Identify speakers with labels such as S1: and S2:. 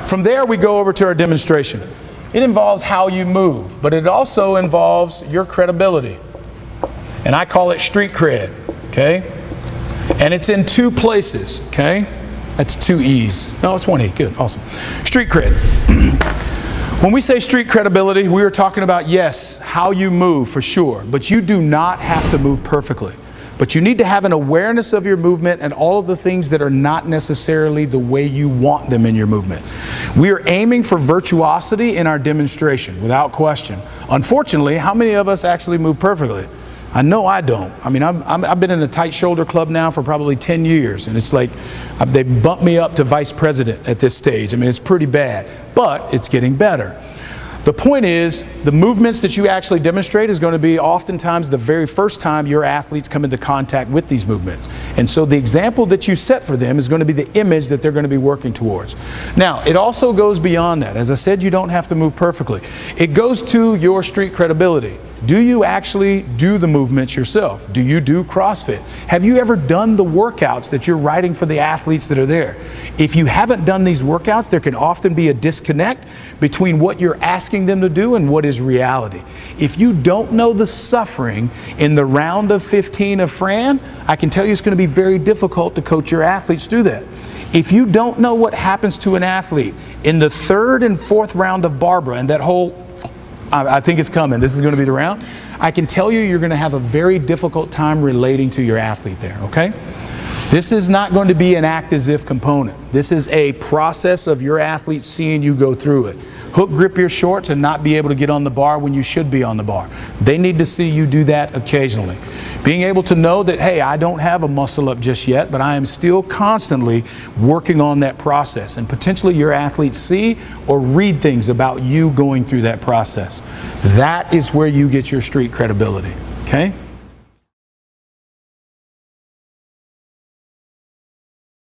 S1: from there we go over to our demonstration. It involves how you move, but it also involves your credibility. And I call it street cred, okay? And it's in 2 places, okay? That's 2 E's. No, it's 1 E. Good, awesome. Street cred. When we say street credibility, we are talking about, yes, how you move for sure, but you do not have to move perfectly. But you need to have an awareness of your movement and all of the things that are not necessarily the way you want them in your movement. We are aiming for virtuosity in our demonstration, without question. Unfortunately, how many of us actually move perfectly? I know I don't. I mean, I've been in a tight shoulder club now for probably 10 years, and it's like they bumped me up to vice president at this stage. I mean, it's pretty bad, but it's getting better. The point is, the movements that you actually demonstrate is going to be oftentimes the very first time your athletes come into contact with these movements. And so the example that you set for them is going to be the image that they're going to be working towards. Now, it also goes beyond that. As I said, you don't have to move perfectly. It goes to your street credibility. Do you actually do the movements yourself? Do you do CrossFit? Have you ever done the workouts that you're writing for the athletes that are there? If you haven't done these workouts, there can often be a disconnect between what you're asking them to do and what is reality. If you don't know the suffering in the round of 15 of Fran, I can tell you it's going to be very difficult to coach your athletes through that. If you don't know what happens to an athlete in the 3rd and 4th round of Barbara and that whole I think it's coming, this is going to be the round, I can tell you you're going to have a very difficult time relating to your athlete there, okay? This is not going to be an act as if component. This is a process of your athlete seeing you go through it. Hook grip your shorts and not be able to get on the bar when you should be on the bar. They need to see you do that occasionally. Being able to know that, hey, I don't have a muscle up just yet, but I am still constantly working on that process. And potentially your athletes see or read things about you going through that process. That is where you get your street credibility, okay?